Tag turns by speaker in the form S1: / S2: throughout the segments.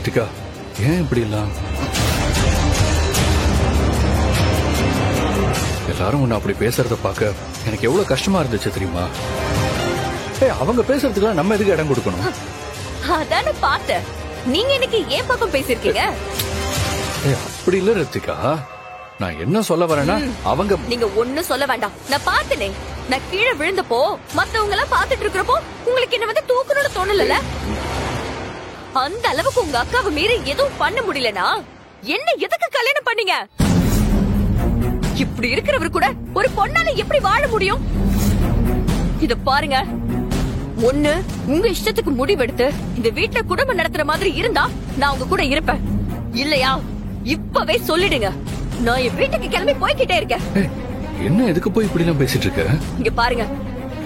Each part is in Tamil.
S1: ரித்திகா, ஏன் இப்படி எல்லாம்? எல்லாரும் உன்னை அப்படி பேசுறத பார்க்க எனக்கு எவ்வளவு கஷ்டமா இருந்துச்சு தெரியுமா? அவங்க பேசுறதுக்குலாம் நம்ம எதுக்கு இடம் கொடுக்கணும்?
S2: அதான பார்த்தேன். நீங்க இன்னைக்கு ஏன் பக்கம் பேசிருக்கீங்க?
S1: அப்படி இல்ல ரித்திகா, நான் என்ன சொல்ல வரேன்னா அவங்க
S2: நீங்க ஒண்ணும் சொல்ல வேண்டாம். நான் பார்த்தனே, நான் கீழே விழுந்தப்போ மத்தவங்க எல்லாம் பாத்துட்டு இருக்கிறப்போ உங்களுக்கு என்ன வந்து தூக்கணும்னு தோணல. அந்த அளவுக்கு உங்க அக்காவை மீறி எதுவும் பண்ண முடியலனா என்ன எதுக்கு கல்யாணம் பண்ணீங்க? இப்படி இருக்கிறவர் கூட ஒரு பொண்ணால எப்படி வாழ முடியும்? இத பாருங்க, ஒண்ணு உங்க இஷ்டத்துக்கு முடிவெடுத்து இந்த வீட்டுல குடும்பம் நடத்துற மாதிரி இருந்தா நான் உங்க கூட இருப்பேன். இல்லையா இப்பவே சொல்லிடுங்க, நான் என் வீட்டுக்கு கிளம்பி போய்கிட்டே இருக்கேன்.
S1: என்ன எதுக்கு போய் இப்படி எல்லாம் பேசிட்டு இருக்க?
S2: இங்க பாருங்க,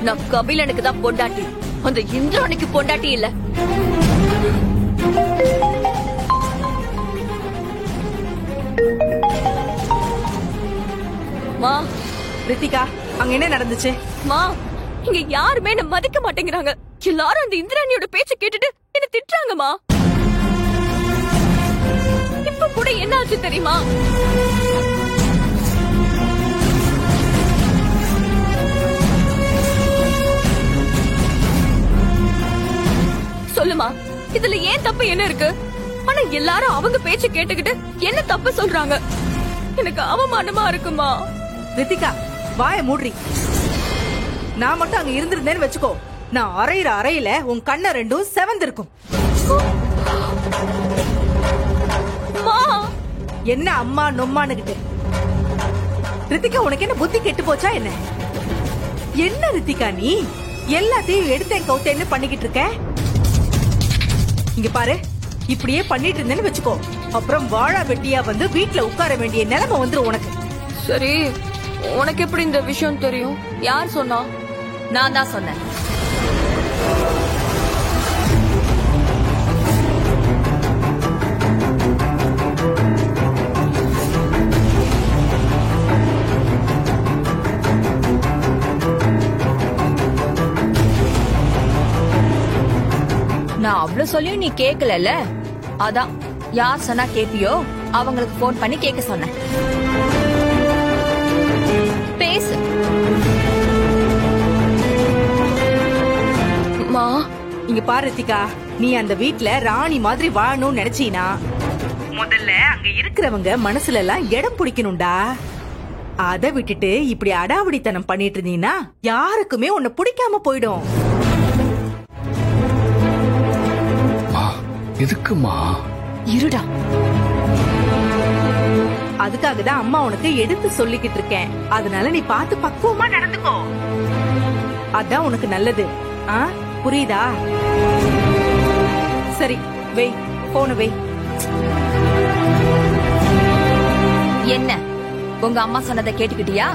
S2: நான் கபிலனுக்கு தான் பொண்டாட்டி, அந்த இந்திராணிக்கு பொண்டாட்டி இல்ல. மா,
S3: ரித்திகா, அங்க என்ன நடந்துச்சு?
S2: மா, இங்க யாருமே என்ன மதிக்க மாட்டேங்கிறாங்க. எல்லாரும் அந்த இந்திராணியோட பேச்ச கேட்டுட்டு என்ன திட்டுறாங்கம்மா. இப்ப கூட என்ன ஆச்சு தெரியுமா? சொல்லுமா, இதுல ஏன் தப்பு என்ன இருக்கு? ஆனா எல்லாரும் அவங்க பேச்ச கேட்டுக்கிட்டு என்ன தப்பு சொல்றாங்க. எனக்கு அவமானமா இருக்குமா.
S3: ரித்திகா, வாய மூடுறி. நான் மட்டும் அங்க இருந்திருந்தேன்னு வச்சுக்கோ, நான் அறையிற அறையில உன் கண்ண ரெண்டும் செவந்திருக்கும். என்ன அம்மா நொம்மானுகிட்டு? ரித்திகா, உனக்கு என்ன புத்தி கெட்டு போச்சா என்ன? என்ன ரித்திகா, நீ எல்லாத்தையும் எடுத்தேன் கவுத்தேன்னு பண்ணிக்கிட்டு இருக்க? இங்க பாரு, இப்படியே பண்ணிட்டு இருந்தேன்னு வச்சுக்கோ, அப்புறம் வாழா வெட்டியா வந்து வீட்டுல உட்கார வேண்டிய நிலைமை வந்துரும் உனக்கு.
S2: சரி, உனக்கு எப்படி இந்த விஷயம் தெரியும்? யார் சொன்னா? நான் தான் சொன்னேன். நான் அவ்வளவு சொல்லியும் நீ கேக்கல. அதான் யார் சொன்னா கேப்பியோ அவங்களுக்கு போன் பண்ணி கேட்க சொன்னேன். பேசு.
S3: இங்க பாரு ரித்திகா, நீ அந்த வீட்ல ராணி மாதிரி வாழணும்னு நினைச்சீனா முதல்ல அங்க இருக்கிறவங்க மனசுல எல்லாம் இடம் பிடிக்கணும்டா. அத விட்டுட்டு இப்படி அடாவடித்தனம் பண்ணிட்டு இருந்தீங்கன்னா யாருக்குமே உன்னை பிடிக்காம போயிடும்.
S1: எதுக்குமா?
S2: இருடா.
S3: அதுக்காக தான் அம்மா உனக்கு எடுத்து சொல்லிக்கிட்டு இருக்கேன். அதனால நீ பார்த்து பக்குவமா நடந்துக்கோ. அதான் உனக்கு நல்லது. புரியுதா? சரி, வை போன வை.
S2: என்ன உங்க அம்மா சொன்னதை கேட்டுக்கிட்டியா?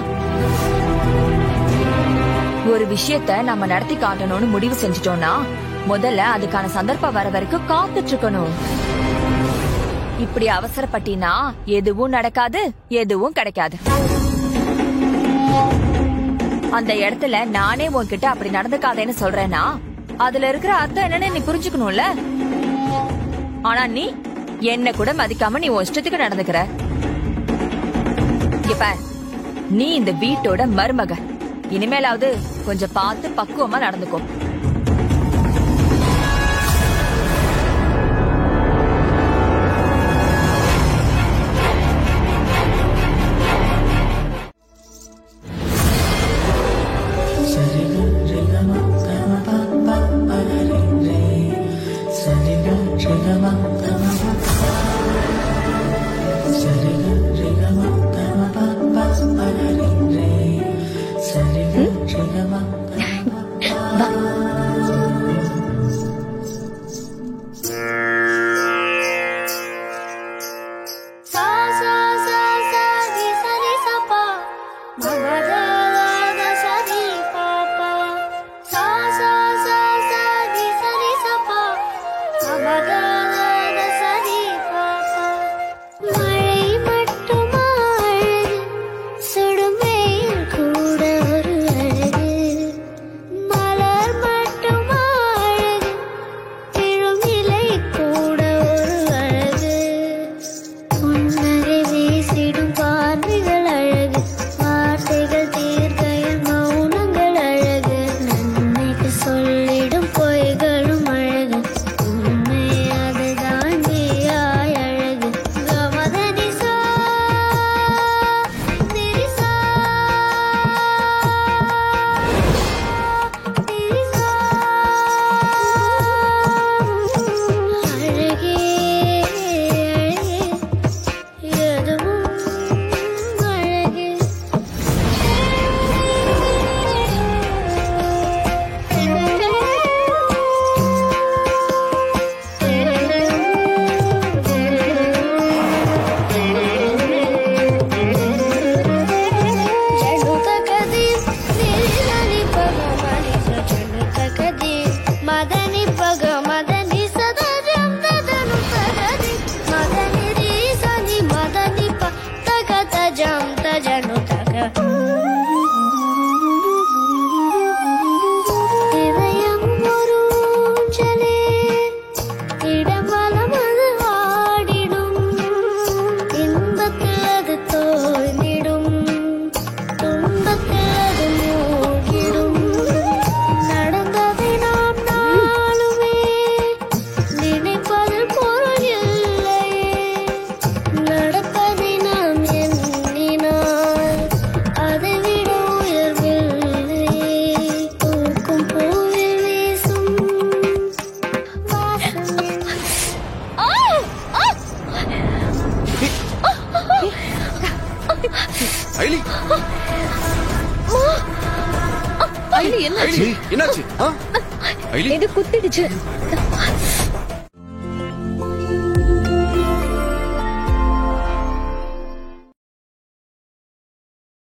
S2: ஒரு விஷயத்த நம்ம நடத்தி காட்டணும்னு முடிவு செஞ்சுட்டோம்னா முதல்ல அதுக்கான சந்தர்ப்பம் வர வரைக்கும் காத்துட்டு இருக்கணும். இப்படி அவசரப்பட்டினா எதுவும் நடக்காது, எதுவும் கிடைக்காது. அந்த இடத்துல நானே உன்கிட்ட அப்படி நடந்துக்காதேன்னு சொல்றேன்னா அதுல இருக்கிற அர்த்தம் என்னன்னு நீ புரிஞ்சுக்கணும்ல. ஆனா நீ என்ன கூட மதிக்காம நீ உன் இஷ்டத்துக்கு நடந்துக்கிற. நீ இந்த வீட்டோட மருமக. இனிமேலாவது கொஞ்சம் பார்த்து பக்குவமா நடந்துக்கோ.
S4: Bye.
S2: ஐலி, என்னாச்சு?
S4: என்னாச்சு?
S5: இது குத்திடுச்சு.